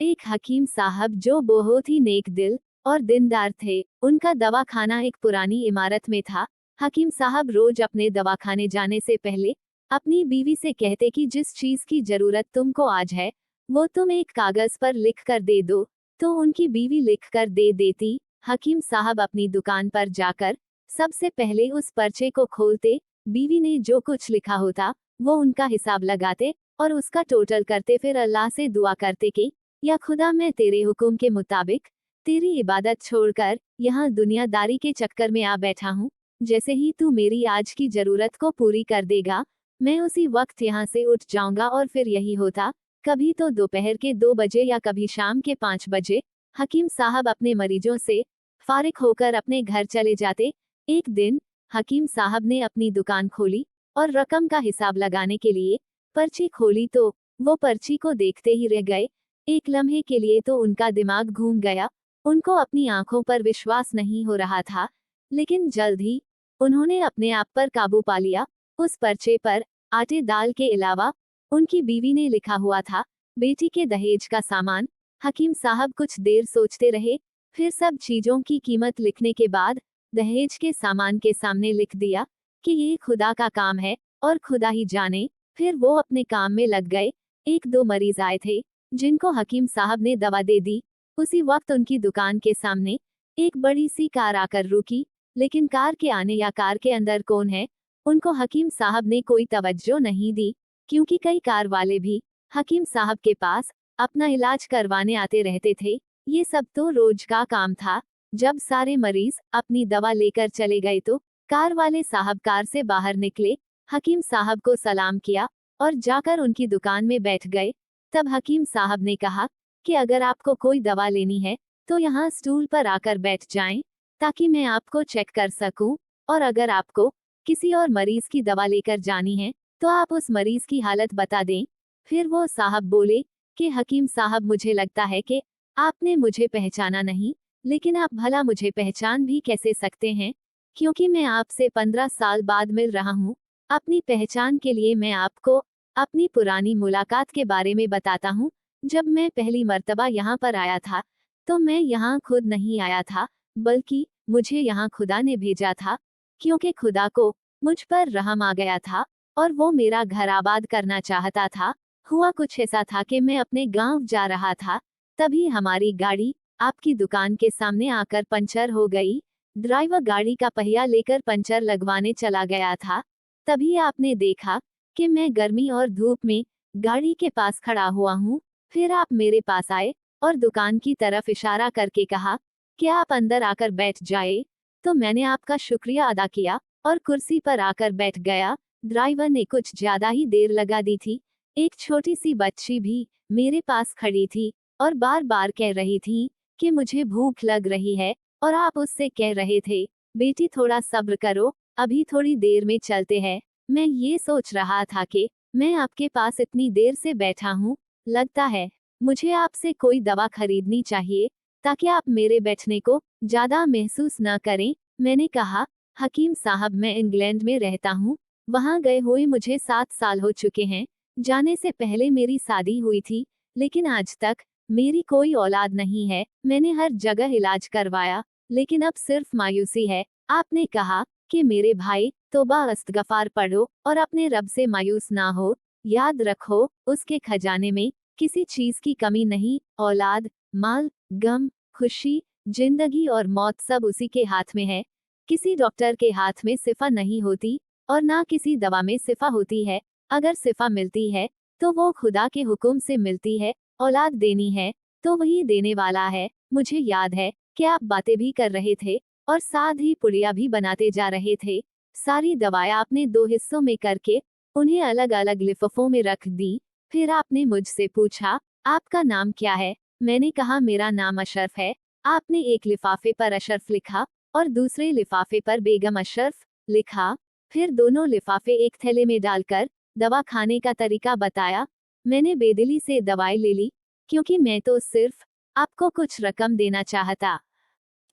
एक हकीम साहब जो बहुत ही नेक दिल और दीनदार थे। उनका दवाखाना एक पुरानी इमारत में था। हकीम साहब रोज अपने दवाखाने जाने से पहले अपनी बीवी से कहते कि जिस चीज की जरूरत तुमको आज है वो तुम एक कागज पर लिख कर दे दो, तो उनकी बीवी लिख कर दे देती। हकीम साहब अपनी दुकान पर जाकर सबसे पहले उस पर्चे को खोलते, बीवी ने जो कुछ लिखा होता वो उनका हिसाब लगाते और उसका टोटल करते, फिर अल्लाह से दुआ करते कि या खुदा, मैं तेरे हुक्म के मुताबिक तेरी इबादत छोड़कर यहाँ दुनियादारी के चक्कर में आ बैठा हूँ। जैसे ही तू मेरी आज की जरूरत को पूरी कर देगा मैं उसी वक्त यहाँ से उठ जाऊंगा। और फिर यही होता, कभी तो दोपहर के 2 बजे या कभी शाम के 5 बजे हकीम साहब अपने मरीजों से फारिग होकर अपने घर चले जाते। एक दिन हकीम साहब ने अपनी दुकान खोली और रकम का हिसाब लगाने के लिए पर्ची खोली तो वो पर्ची को देखते ही रह गए। एक लम्हे के लिए तो उनका दिमाग घूम गया। उनको अपनी आंखों पर विश्वास नहीं हो रहा था, लेकिन जल्द ही उन्होंने अपने आप पर काबू पा लिया। उस पर्चे पर आटे दाल के अलावा उनकी बीवी ने लिखा हुआ था, बेटी के दहेज का सामान। हकीम साहब कुछ देर सोचते रहे, फिर सब चीजों की कीमत लिखने के बाद दहेज के सामान के सामने लिख दिया कि ये खुदा का काम है और खुदा ही जाने। फिर वो अपने काम में लग गए। 1-2 मरीज आए थे जिनको हकीम साहब ने दवा दे दी। उसी वक्त उनकी दुकान के सामने एक बड़ी सी कार आकर रुकी, लेकिन कार के आने या कार के अंदर कौन है उनको हकीम साहब ने कोई तवज्जो नहीं दी, क्योंकि कई कार वाले भी हकीम साहब के पास अपना इलाज करवाने आते रहते थे। ये सब तो रोज का काम था। जब सारे मरीज अपनी दवा लेकर चले गए तो कार वाले साहब कार से बाहर निकले, हकीम साहब को सलाम किया और जाकर उनकी दुकान में बैठ गए। तब हकीम साहब ने कहा कि अगर आपको कोई दवा लेनी है तो यहाँ स्टूल पर आकर बैठ जाएं, ताकि मैं आपको चेक कर सकूं, और अगर आपको किसी और मरीज की दवा लेकर जानी है तो आप उस मरीज की हालत बता दें। फिर वो साहब बोले कि हकीम साहब, मुझे लगता है कि आपने मुझे पहचाना नहीं, लेकिन आप भला मुझे पहचान भी कैसे सकते हैं, क्योंकि मैं आपसे 15 साल बाद मिल रहा हूँ। अपनी पहचान के लिए मैं आपको अपनी पुरानी मुलाकात के बारे में बताता हूँ। जब मैं पहली मर्तबा यहाँ पर आया था तो मैं यहाँ खुद नहीं आया था, बल्कि मुझे यहाँ खुदा ने भेजा था, क्योंकि खुदा को मुझ पर रहम आ गया था और वो मेरा घर आबाद करना चाहता था। हुआ कुछ ऐसा था कि मैं अपने गांव जा रहा था, तभी हमारी गाड़ी आपकी दुकान के सामने आकर पंचर हो गई। ड्राइवर गाड़ी का पहिया लेकर पंचर लगवाने चला गया था। तभी आपने देखा कि मैं गर्मी और धूप में गाड़ी के पास खड़ा हुआ हूँ। फिर आप मेरे पास आए और दुकान की तरफ इशारा करके कहा कि आप अंदर आकर बैठ जाए। तो मैंने आपका शुक्रिया अदा किया और कुर्सी पर आकर बैठ गया। ड्राइवर ने कुछ ज्यादा ही देर लगा दी थी। एक छोटी सी बच्ची भी मेरे पास खड़ी थी और बार बार कह रही थी कि मुझे भूख लग रही है, और आप उससे कह रहे थे, बेटी थोड़ा सब्र करो, अभी थोड़ी देर में चलते हैं। मैं ये सोच रहा था कि मैं आपके पास इतनी देर से बैठा हूँ, लगता है मुझे आपसे कोई दवा खरीदनी चाहिए, ताकि आप मेरे बैठने को ज्यादा महसूस न करें। मैंने कहा, हकीम साहब, मैं इंग्लैंड में रहता हूँ, वहाँ गए हुए मुझे 7 साल हो चुके हैं। जाने से पहले मेरी शादी हुई थी, लेकिन आज तक मेरी कोई औलाद नहीं है। मैंने हर जगह इलाज करवाया, लेकिन अब सिर्फ मायूसी है। आपने कहा कि मेरे भाई, तौबा इस्तगफार पढ़ो और अपने रब से मायूस ना हो। याद रखो, उसके खजाने में किसी चीज की कमी नहीं। औलाद, माल, गम, खुशी, जिंदगी और मौत सब उसी के हाथ में है। किसी डॉक्टर के हाथ में सिफा नहीं होती और ना किसी दवा में सिफा होती है। अगर सिफा मिलती है तो वो खुदा के हुक्म से मिलती है। औलाद देनी है तो वही देने वाला है। मुझे याद है कि आप बातें भी कर रहे थे और साथ ही पुड़िया भी बनाते जा रहे थे। सारी दवाएं आपने 2 हिस्सों में करके उन्हें अलग अलग लिफाफों में रख दी। फिर आपने मुझसे पूछा, आपका नाम क्या है? मैंने कहा, मेरा नाम अशरफ है। आपने एक लिफाफे पर अशरफ लिखा और दूसरे लिफाफे पर बेगम अशरफ लिखा। फिर दोनों लिफाफे एक थैले में डालकर दवा खाने का तरीका बताया। मैंने बेदिली से दवाई ले ली, क्योंकि मैं तो सिर्फ आपको कुछ रकम देना चाहता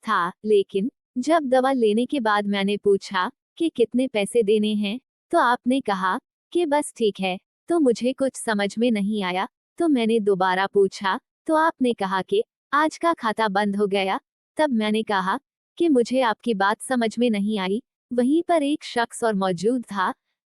था। लेकिन जब दवा लेने के बाद मैंने पूछा कि कितने पैसे देने हैं, तो आपने कहा कि बस ठीक है। तो मुझे कुछ समझ में नहीं आया, तो मैंने दोबारा पूछा, तो आपने कहा कि आज का खाता बंद हो गया। तब मैंने कहा कि मुझे आपकी बात समझ में नहीं आई। वहीं पर एक शख्स और मौजूद था,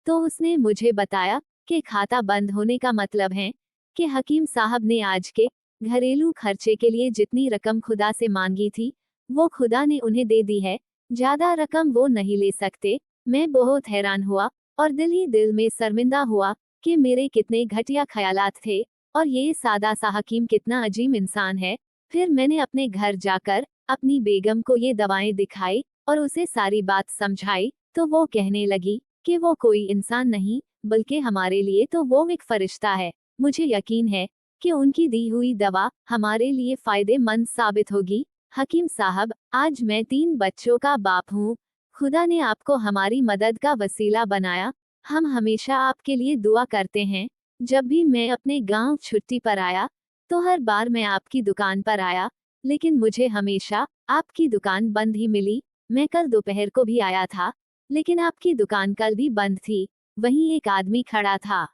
तो उसने मुझे बताया कि खाता बंद होने का मतलब है कि हकीम साहब ने आज के घरेलू खर्चे के लिए जितनी रकम खुदा से मांगी थी, वो खुदा ने उन्हें दे दी है, ज्यादा रकम वो नहीं ले सकते। मैं बहुत हैरान हुआ और दिल ही दिल में शर्मिंदा हुआ कि मेरे कितने घटिया ख्यालात थे और ये सादा सा हकीम कितना अजीब इंसान है। फिर मैंने अपने घर जाकर अपनी बेगम को ये दवाएं दिखाई और उसे सारी बात समझाई, तो वो कहने लगी कि वो कोई इंसान नहीं, बल्कि हमारे लिए तो वो एक फरिश्ता है। मुझे यकीन है कि उनकी दी हुई दवा हमारे लिए फायदेमंद साबित होगी। हकीम साहब, आज मैं 3 बच्चों का बाप हूँ। खुदा ने आपको हमारी मदद का वसीला बनाया। हम हमेशा आपके लिए दुआ करते हैं। जब भी मैं अपने गांव छुट्टी पर आया, तो हर बार मैं आपकी दुकान पर आया, लेकिन मुझे हमेशा आपकी दुकान बंद ही मिली। मैं कल दोपहर को भी आया था, लेकिन आपकी दुकान कल भी बंद थी। वहीं एक आदमी खड़ा था।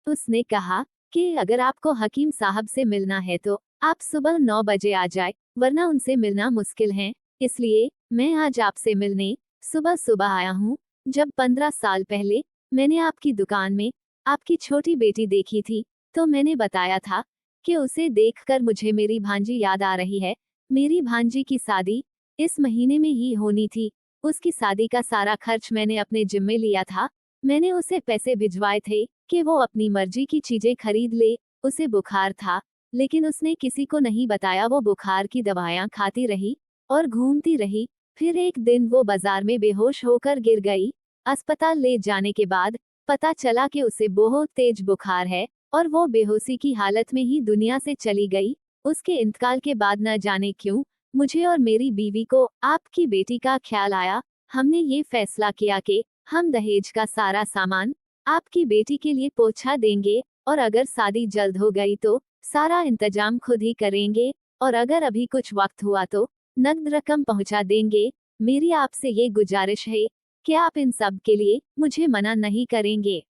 उसने कहा कि अगर आपको हकीम साहब से मिलना है तो आप सुबह 9 बजे आ जाए, वरना उनसे मिलना मुश्किल है। इसलिए मैं आज आपसे मिलने सुबह सुबह आया हूँ। जब 15 साल पहले मैंने आपकी दुकान में आपकी छोटी बेटी देखी थी, तो मैंने बताया था कि उसे देखकर मुझे मेरी भांजी याद आ रही है। मेरी भांजी की शादी इस महीने में ही होनी थी। उसकी शादी का सारा खर्च मैंने अपने जिम्मे लिया था। मैंने उसे पैसे भिजवाए थे कि वो अपनी मर्जी की चीजें खरीद ले। उसे बुखार था, लेकिन उसने किसी को नहीं बताया। वो बुखार की दवाइयां खाती रही और घूमती रही। फिर एक दिन वो बाजार में बेहोश होकर गिर गई। अस्पताल ले जाने के बाद पता चला कि उसे बहुत तेज बुखार है और वो बेहोशी की हालत में ही दुनिया से चली गई। उसके इंतकाल के बाद न जाने क्यों मुझे और मेरी बीवी को आपकी बेटी का ख्याल आया। हमने ये फैसला किया कि हम दहेज का सारा सामान आपकी बेटी के लिए पहुंचा देंगे, और अगर शादी जल्द हो गई तो सारा इंतजाम खुद ही करेंगे, और अगर अभी कुछ वक्त हुआ तो नकद रकम पहुंचा देंगे। मेरी आपसे ये गुजारिश है कि आप इन सब के लिए मुझे मना नहीं करेंगे।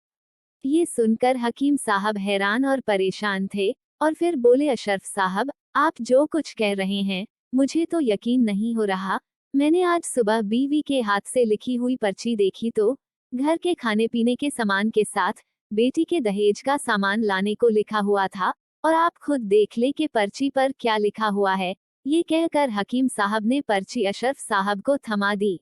ये सुनकर हकीम साहब हैरान और परेशान थे और फिर बोले, अशरफ साहब, आप जो कुछ कह रहे हैं मुझे तो यकीन नहीं हो रहा। मैंने आज सुबह बीवी के हाथ से लिखी हुई पर्ची देखी तो घर के खाने पीने के सामान के साथ बेटी के दहेज का सामान लाने को लिखा हुआ था, और आप खुद देख ले कि पर्ची पर क्या लिखा हुआ है। ये कहकर हकीम साहब ने पर्ची अशरफ साहब को थमा दी।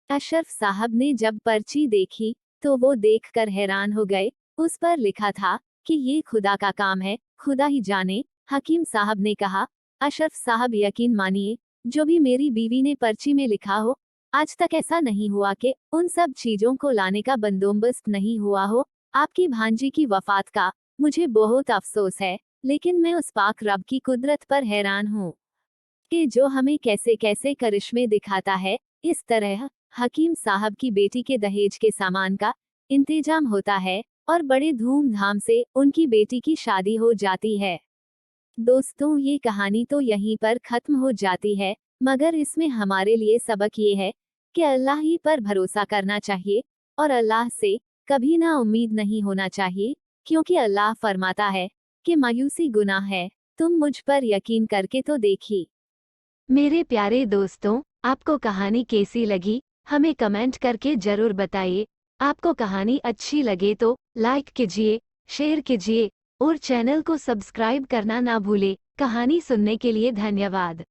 अशरफ साहब ने जब पर्ची देखी तो वो देखकर हैरान हो गए। उस पर लिखा था कि ये खुदा का काम है, खुदा ही जाने। हकीम साहब ने कहा, अशरफ साहब, यकीन मानिए, जो भी मेरी बीवी ने पर्ची में लिखा हो, आज तक ऐसा नहीं हुआ कि उन सब चीजों को लाने का बंदोबस्त नहीं हुआ हो। आपकी भांजी की वफात का मुझे बहुत अफसोस है, लेकिन मैं उस पाक रब की कुदरत पर हैरान हूँ कि जो हमें कैसे कैसे करिश्मे दिखाता है। इस तरह हकीम साहब की बेटी के दहेज के सामान का इंतजाम होता है और बड़े धूमधाम से उनकी बेटी की शादी हो जाती है। दोस्तों, ये कहानी तो यहीं पर खत्म हो जाती है, मगर इसमें हमारे लिए सबक ये है कि अल्लाह ही पर भरोसा करना चाहिए और अल्लाह से कभी ना उम्मीद नहीं होना चाहिए, क्योंकि अल्लाह फरमाता है कि मायूसी गुनाह है। तुम मुझ पर यकीन करके तो देखी। मेरे प्यारे दोस्तों, आपको कहानी कैसी लगी हमें कमेंट करके जरूर बताइए। आपको कहानी अच्छी लगे तो लाइक कीजिए, शेयर कीजिए और चैनल को सब्सक्राइब करना ना भूले। कहानी सुनने के लिए धन्यवाद।